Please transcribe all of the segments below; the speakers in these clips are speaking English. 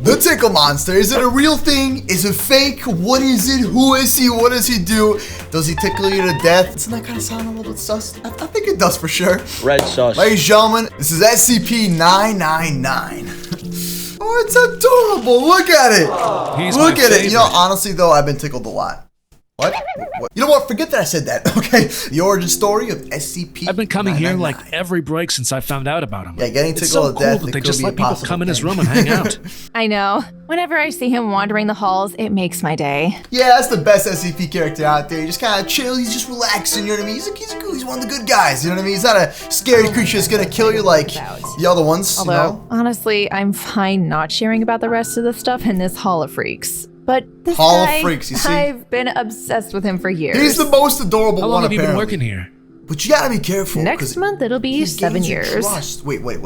The tickle monster, is it a real thing? Is it fake? What is it? Who is he? What does he do? Does he tickle you to death? Doesn't that kind of sound a little bit sus? I think it does for sure. Red sauce. Ladies and gentlemen, this is SCP-999. Oh, it's adorable. Look at it. Look at it. You know, honestly though, I've been tickled a lot. What? You know what? Forget that I said that, okay? The origin story of SCP. I've been coming here like every break since I found out about him. Yeah, getting tickled it's so to death. Cool that they just let people come in his room and hang out. I know. Whenever I see him wandering the halls, it makes my day. Yeah, that's the best SCP character out there. He just kind of chill. He's just relaxing. You know what I mean? He's one of the good guys. You know what I mean? He's not a scary creature that's gonna kill you like the other ones. Although, you know? honestly, I'm fine not sharing about the rest of the stuff in this Hall of Freaks. But this Hall guy, of Freaks, you see? I've been obsessed with him for years. He's the most adorable How one, long have you been apparently. working here? But you gotta be careful. Next month, it'll be 7 years. Wait. What?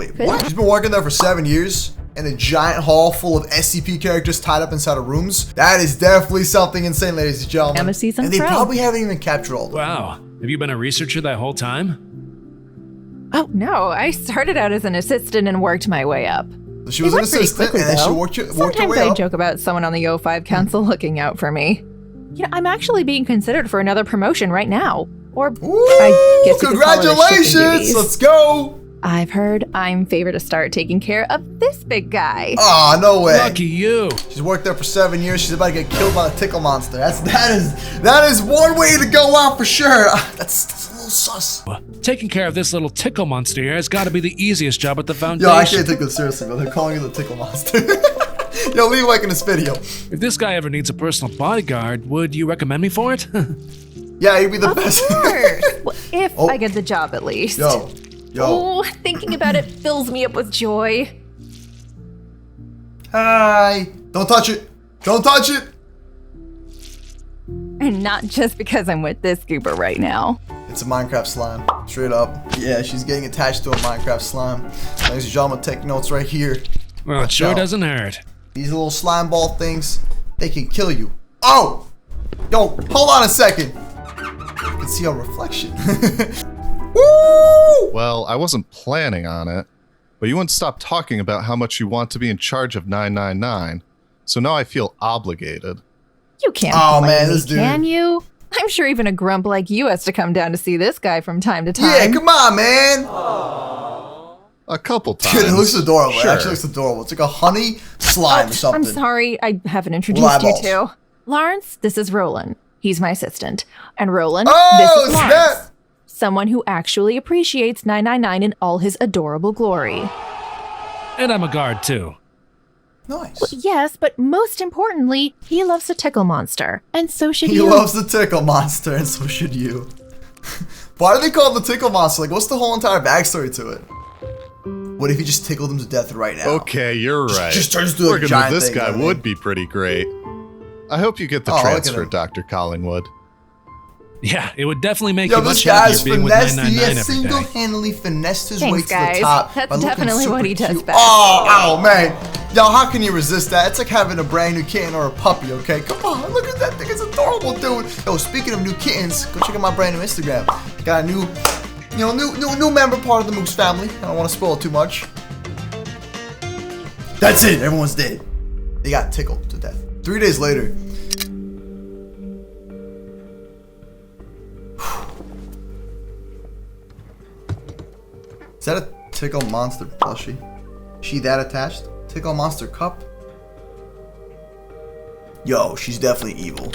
He's been working there for 7 years? In a giant hall full of SCP characters tied up inside of rooms? That is definitely something insane, ladies and gentlemen. I'm a seasoned And they pro. probably haven't even captured all of them. Wow. Have you been a researcher that whole time? Oh, no. I started out as an assistant and worked my way up. So she was an assistant, and then she worked her Sometimes way I up. joke about someone on the O5 Council looking out for me. You know, I'm actually being considered for another promotion right now. Or I guess you could call it a shifting Congratulations! duties. Let's go! I've heard I'm favored to start taking care of this big guy. Aw, no way. Lucky you. She's worked there for 7 years. She's about to get killed by the tickle monster. That is one way to go out for sure. That's a little sus. Taking care of this little tickle monster here has got to be the easiest job at the foundation. Yo, I can't take this seriously, bro. They're calling you the tickle monster. Yo, leave a like in this video. If this guy ever needs a personal bodyguard, would you recommend me for it? Yeah, you'd be the Of best. course. Well, if Oh. I get the job at least. Yo. Oh, thinking about it fills me up with joy. Hi. Don't touch it. Don't touch it. And not just because I'm with this goober right now. It's a Minecraft slime. Straight up. Yeah, she's getting attached to a Minecraft slime. Ladies and gentlemen, take notes right here. Well, it sure doesn't hurt. These little slime ball things, they can kill you. Oh! Yo, hold on a second. You can see our reflection. Woo! Well, I wasn't planning on it, but you wouldn't stop talking about how much you want to be in charge of 999, so now I feel obligated. You can't Oh, blame man, me, this dude. can you? I'm sure even a grump like you has to come down to see this guy from time to time. Yeah, come on, man. A couple times. Dude, it looks adorable. Sure. It actually looks adorable. It's like a honey slime or something. I'm sorry, I haven't introduced you eyeballs. to. Lawrence, this is Roland. He's my assistant. And Roland, Oh, this is Lawrence. snap. Someone who actually appreciates 999 in all his adorable glory. And I'm a guard, too. Nice. Yes, but most importantly, he loves the tickle monster. And so should He you. loves the tickle monster, and so should you. Why do they call it the tickle monster? Like, what's the whole entire backstory to it? What if you just tickled him to death right now? Okay, you're right. Just turns into a Working giant with this thing, guy you know what I would mean? be pretty great. I hope you get the Oh, look at transfer, him. Dr. Collingwood. Yeah, it would definitely make Yo, you this much happier guy's being with finessed. He 999 has every day. single-handedly finessed his way Thanks, to guys. the top. That's by looking definitely super what he does cute. best. Oh, man. Yo, how can you resist that? It's like having a brand new kitten or a puppy, okay? Come on, look at that thing. It's adorable, dude. Yo, speaking of new kittens, go check out my brand new Instagram. Got a new, new member part of the Moose family. I don't want to spoil it too much. That's it. Everyone's dead. They got tickled to death. 3 days later. Is that a tickle monster plushie? She that attached? Tickle monster cup? Yo, she's definitely evil.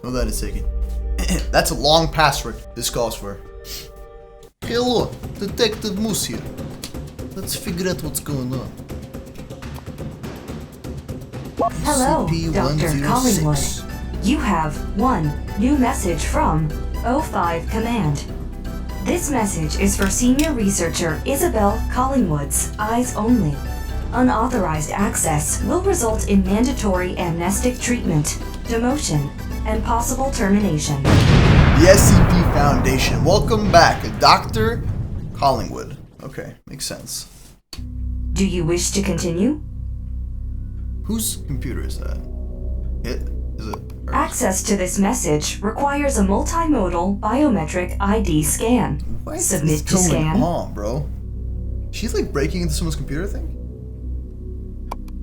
No, that is taken. That's a long password this calls for. Hello, Detective Moose here. Let's figure out what's going on. Hello, Dr. Collingwood. You have one new message from O5 Command. This message is for senior researcher Isabel Collingwood's eyes only. Unauthorized access will result in mandatory amnestic treatment, demotion, and possible termination. The SCP Foundation. Welcome back, Dr. Collingwood. Okay, makes sense. Do you wish to continue? Whose computer is that? Is it? Hers? Access to this message requires a multimodal biometric ID scan. What is Submit to going scan. on, bro? She's like breaking into someone's computer thing?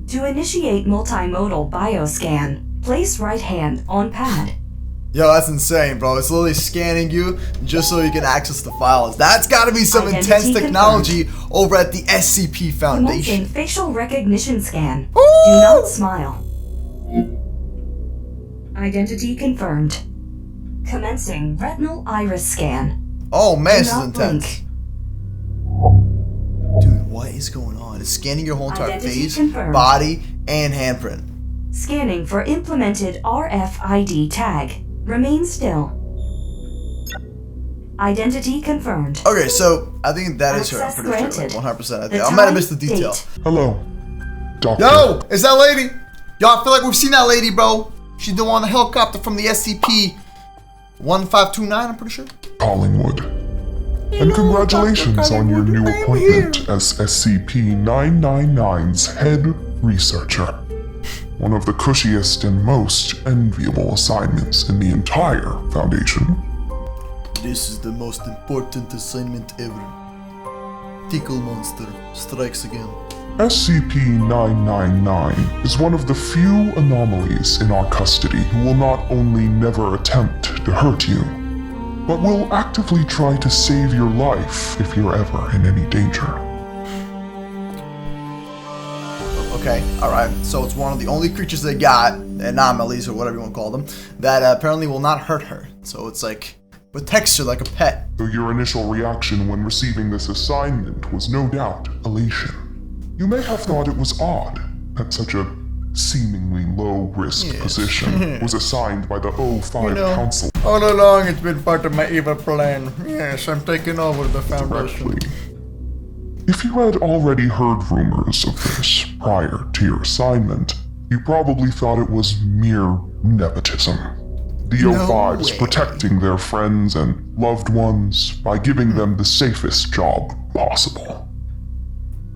To initiate multimodal bioscan, place right hand on pad. Yo, that's insane, bro. It's literally scanning you just so you can access the files. That's gotta be some Identity intense technology over at the SCP Foundation. Commencing facial recognition scan. Ooh! Do not smile. Identity confirmed. Commencing retinal iris scan. Oh man, this is Do not intense. blink. Dude, what is going on? It's scanning your whole entire Identity face, confirmed. body, and handprint. Scanning for implemented RFID tag. Remain still. Identity confirmed. Okay, so I think that is her. I'm Access pretty sure, granted. like 100%. I The think I might have time, missed the detail. date. Hello, Doctor. Yo, is that lady? Yo, I feel like we've seen that lady, bro. She's the one on the helicopter from the SCP 1529, I'm pretty sure. Collingwood. And congratulations on your new appointment as SCP-999's head researcher. One of the cushiest and most enviable assignments in the entire Foundation. This is the most important assignment ever. Tickle Monster strikes again. SCP-999 is one of the few anomalies in our custody who will not only never attempt to hurt you, but will actively try to save your life if you're ever in any danger. Okay, alright. So it's one of the only creatures they got, anomalies or whatever you want to call them, that apparently will not hurt her. So it's like, protects her like a pet. Though your initial reaction when receiving this assignment was no doubt elation. You may have thought it was odd that such a seemingly low-risk position was assigned by the O5 Council All along it's been part of my evil plan. Yes, I'm taking over the Foundation. directly. If you had already heard rumors of this prior to your assignment, you probably thought it was mere nepotism. The No O5s way. protecting their friends and loved ones by giving them the safest job possible.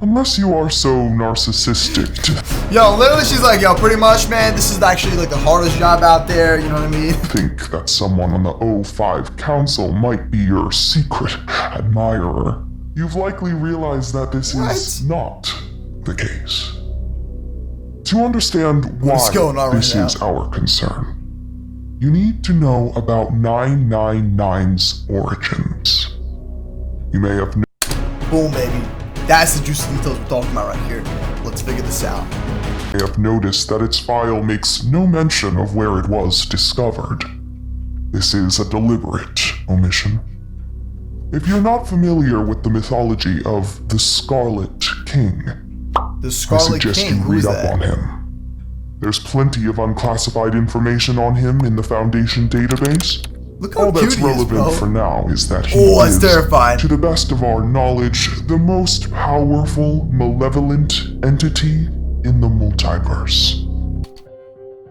Unless you are so narcissistic to Yo, literally she's like, yo, pretty much, man, this is actually like the hardest job out there, you know what I mean? think that someone on the O5 Council might be your secret admirer, you've likely realized that this is not the case. To understand why What's going on this right is our concern, you need to know about 999's origins. You may have Boom, baby. That's the juicy details we're talking about right here. Let's figure this out. noticed that its file makes no mention of where it was discovered. This is a deliberate omission. If you're not familiar with the mythology of the Scarlet King, The I Scarlet suggest King, you who's read up that? on him. There's plenty of unclassified information on him in the Foundation database. Look how All cute that's he is, relevant bro. for now is that he Oh, that's is, terrifying. to the best of our knowledge, the most powerful, malevolent entity in the multiverse.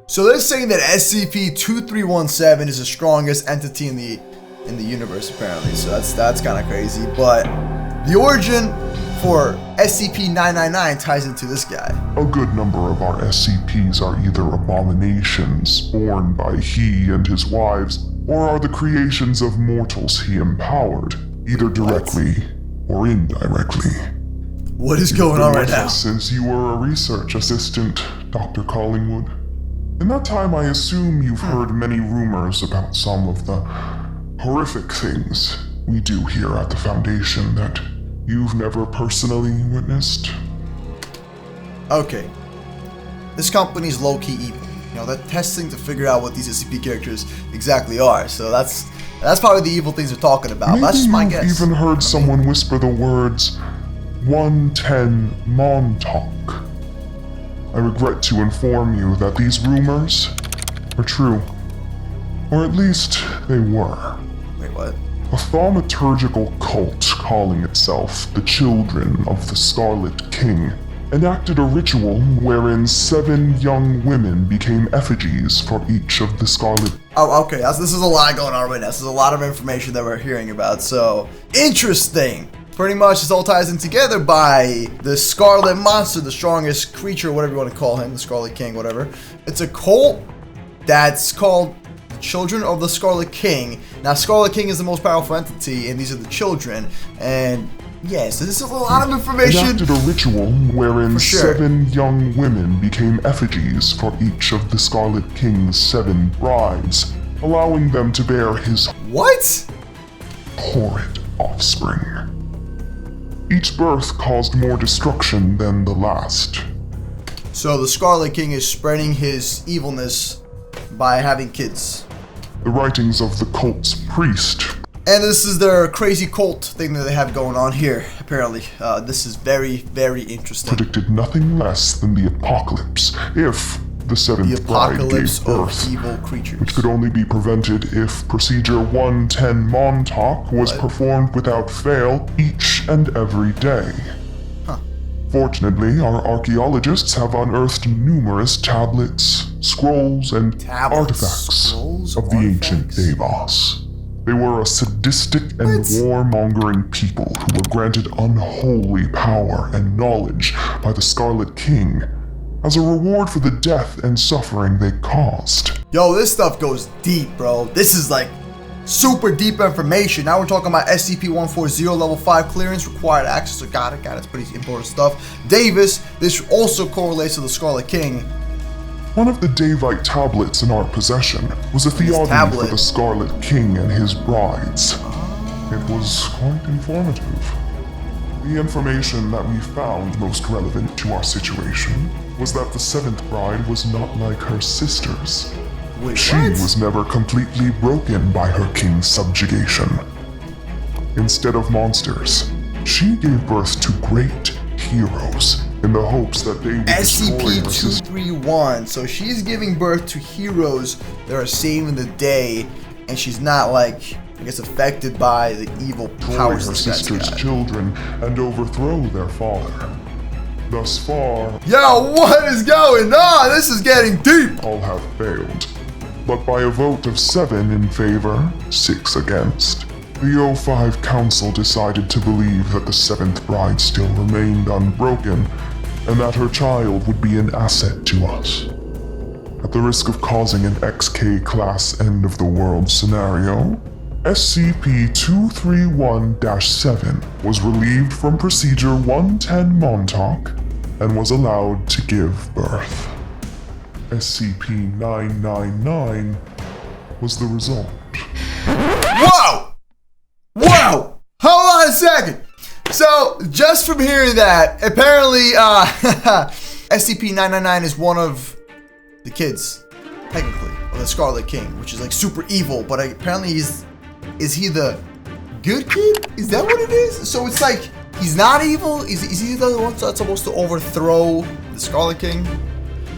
So they're saying that SCP-2317 is the strongest entity in the universe, apparently. So that's kind of crazy. But the origin for SCP-999 ties into this guy. A good number of our SCPs are either abominations born by he and his wives, or are the creations of mortals he empowered, either directly or indirectly. What is going on right now? Since you were a research assistant, Dr. Collingwood. In that time, I assume you've heard many rumors about some of the horrific things we do here at the Foundation that you've never personally witnessed. Okay. This company's low-key evil. You know, they're testing to figure out what these SCP characters exactly are. So that's probably the evil things they're talking about. Maybe That's just my you've guess. even heard someone whisper the words 110 Montauk. I regret to inform you that these rumors are true. Or at least they were. Wait, what? A thaumaturgical cult calling itself the Children of the Scarlet King enacted a ritual wherein 7 young women became effigies for each of the Scarlet. Oh, okay. This is a lot going on right now. This is a lot of information that we're hearing about. So, interesting. Pretty much this all ties in together by the Scarlet Monster, the strongest creature, whatever you want to call him, the Scarlet King, whatever. It's a cult that's called the Children of the Scarlet King. Now, Scarlet King is the most powerful entity, and these are the children. And Yeah, so this is a lot of information. Enacted a ritual wherein sure. 7 young women became effigies for each of the Scarlet King's 7 brides, allowing them to bear his What? horrid offspring. Each birth caused more destruction than the last. So the Scarlet King is spreading his evilness by having kids. The writings of the cult's priest And this is their crazy cult thing that they have going on here, apparently. This is very, very interesting. predicted nothing less than the apocalypse if the 7th bride Apocalypse gave of birth, evil creatures. which could only be prevented if Procedure 110 Montauk was performed without fail each and every day. Fortunately, our archaeologists have unearthed numerous tablets, scrolls, and artifacts of the ancient Devas. They were a sadistic and warmongering people who were granted unholy power and knowledge by the Scarlet King as a reward for the death and suffering they caused. Yo, this stuff goes deep, bro. This is like super deep information. Now we're talking about SCP-140 level 5 clearance, required access. So got it. It's pretty important stuff. Davis, this also correlates to the Scarlet King. One of the Davite tablets in our possession was a theogony for the Scarlet King and his brides. It was quite informative. The information that we found most relevant to our situation was that the 7th bride was not like her sisters. Wait, She what? was never completely broken by her king's subjugation. Instead of monsters, she gave birth to great heroes in the hopes that they would destroy her sister. SCP-231. So she's giving birth to heroes that are saving the day, and she's not like, I guess, affected by the evil powers Her this guy's sister's got. children and overthrow their father. Thus far, Yo, what is going on? This is getting deep. all have failed. But by a vote of 7 in favor, 6 against, the O5 Council decided to believe that the 7th bride still remained unbroken, and that her child would be an asset to us. At the risk of causing an XK-class end-of-the-world scenario, SCP-231-7 was relieved from Procedure 110 Montauk and was allowed to give birth. SCP-999 was the result. Whoa! Hold on a second. So, just from hearing that, apparently, SCP-999 is one of the kids, technically, of the Scarlet King, which is like super evil, but apparently is he the good kid? Is that what it is? So it's like, he's not evil? Is he the one that's supposed to overthrow the Scarlet King?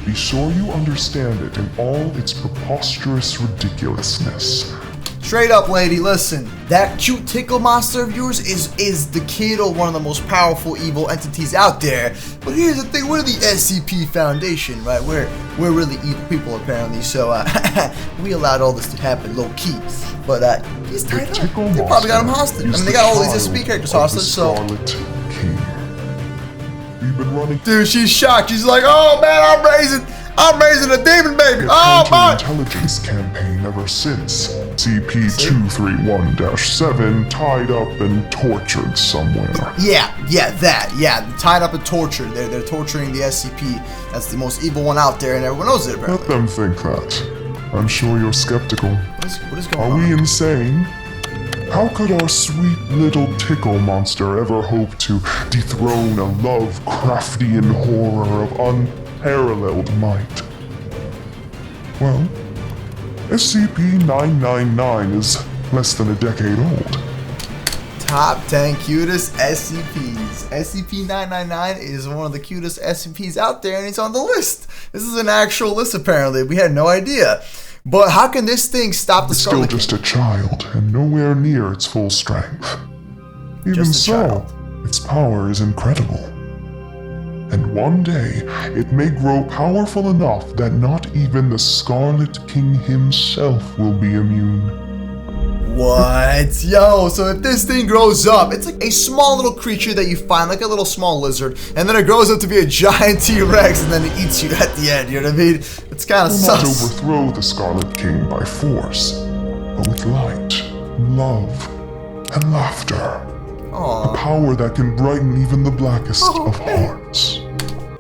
Be sure you understand it in all its preposterous ridiculousness. Straight up, lady, listen. That cute tickle monster of yours is the kid of one of the most powerful evil entities out there. But here's the thing, we're the SCP Foundation, right? We're really evil people, apparently. So we allowed all this to happen low key. But he's tied up. They probably got him hostage. I mean, they got all these SCP characters hostage. So Scarlet King. We've been running. dude, she's shocked. She's like, oh man, I'm raising a demon baby. Oh my. Intelligence campaign ever since. CP-231-7 tied up and tortured somewhere. Yeah, tied up and tortured. They're torturing the SCP. That's the most evil one out there, and everyone knows it, apparently. Let them think that. I'm sure you're skeptical. What is going Are on? we insane? How could our sweet little tickle monster ever hope to dethrone a Lovecraftian horror of unparalleled might? Well, SCP-999 is less than a decade old. Top 10 cutest SCPs. SCP-999 is one of the cutest SCPs out there, and it's on the list. This is an actual list, apparently. We had no idea. But how can this thing stop the It's still Scarlet just King? a child and nowhere near its full strength. Even Just a so, child. its power is incredible. And one day, it may grow powerful enough that not even the Scarlet King himself will be immune. What? Yo, so if this thing grows up, it's like a small little creature that you find, like a little small lizard, and then it grows up to be a giant T-Rex, and then it eats you at the end, you know what I mean? It's kind of Will not sus. overthrow the Scarlet King by force, but with light, love, and laughter. A power that can brighten even the blackest of hearts.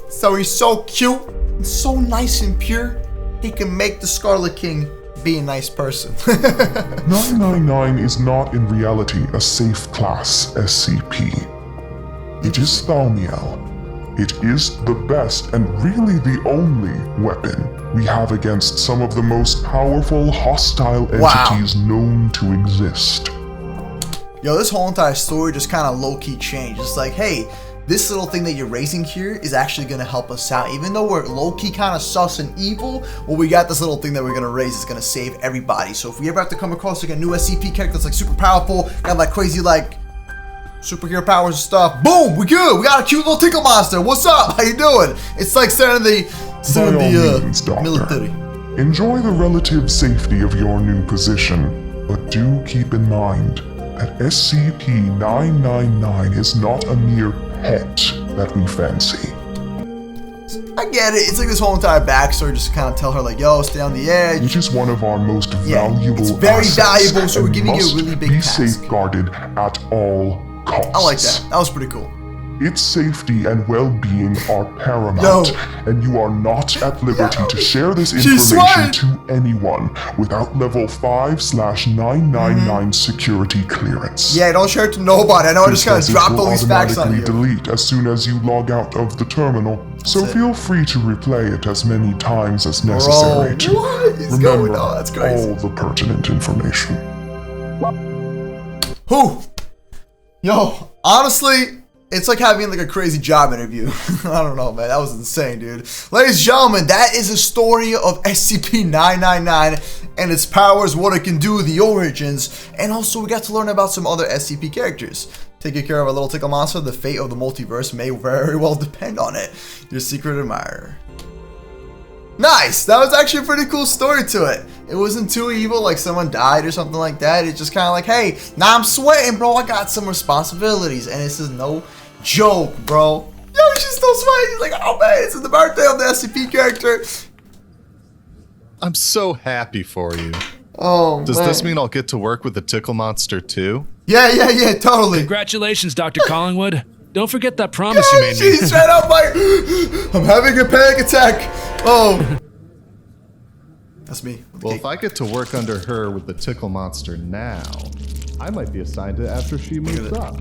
So he's so cute, and so nice and pure, he can make the Scarlet King be a nice person. 999 is not in reality a safe class SCP. It is Thaumiel. It is the best and really the only weapon we have against some of the most powerful hostile entities known to exist. Yo, this whole entire story just kind of low-key changed. It's like, hey, this little thing that you're raising here is actually going to help us out. Even though we're low-key kind of sus and evil, well, we got this little thing that we're going to raise that's going to save everybody. So if we ever have to come across like a new SCP character that's like super powerful, got like crazy like superhero powers and stuff, boom, we good. We got a cute little tickle monster. What's up? How you doing? It's like sending the military. Enjoy the relative safety of your new position, but do keep in mind that SCP-999 is not a mere pet that we fancy. I get it. It's like this whole entire backstory just to kind of tell her like, yo, stay on the edge. It is one of our most valuable it's very assets valuable, so we're giving you a really big task. Be safeguarded at all costs. I like that. That was pretty cool. Its safety and well-being are paramount, and you are not at liberty to share this information to anyone without level 5/999 security clearance. Yeah, don't share it to nobody. I know I just kind of dropped all these facts on you. Delete as soon as you log out of the terminal, so feel free to replay it as many times as necessary to remember all the pertinent information. Whew. Yo, honestly, it's like having like a crazy job interview. I don't know, man. That was insane, dude. Ladies and gentlemen, that is the story of SCP-999 and its powers, what it can do, the origins, and also we got to learn about some other SCP characters. Taking care of a little tickle monster, the fate of the multiverse may very well depend on it. Your secret admirer. Nice! That was actually a pretty cool story to it. It wasn't too evil, like someone died or something like that. It's just kind of like, hey, now I'm sweating, bro. I got some responsibilities. And this is no joke, bro. Yo, she's still sweating. She's like, oh man, it's the birthday of the SCP character. I'm so happy for you. Oh, Does this mean I'll get to work with the tickle monster too? Yeah, totally. Congratulations, Dr. Collingwood. Don't forget that promise you made me. She's straight up like, I'm having a panic attack. Oh. That's me. Well, if I get to work under her with the tickle monster now, I might be assigned to after she moves up.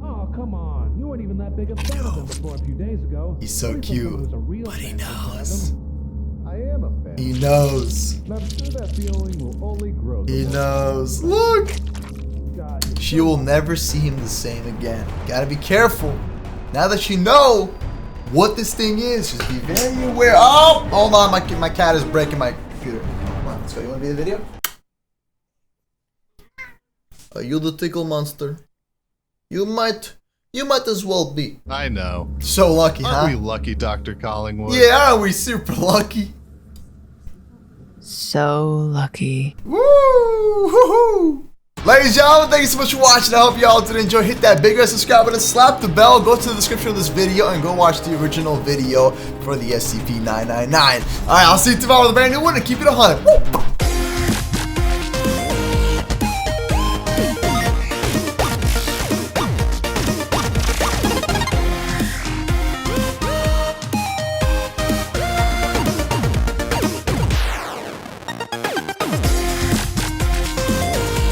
Oh, come on. You weren't even that big a fan of him before a few days ago. He's so cute, but he knows. I am a fan. He knows. And I'm sure that feeling will only grow. He knows. Look. She will never see him the same again. Gotta be careful. Now that you know what this thing is, just be very aware. Oh, hold on. My cat is breaking my computer. Come on, let's go. You want to be in the video? Are you the tickle monster? You might as well be. I know. So lucky, huh? Aren't we lucky, Dr. Collingwood? Yeah, aren't we super lucky? So lucky. Woo! Woohoo! Ladies and gentlemen, thank you so much for watching. I hope y'all did enjoy. Hit that big red subscribe button, slap the bell, go to the description of this video, and go watch the original video for the SCP-999. Alright, I'll see you tomorrow with a brand new one, and keep it 100. Woo!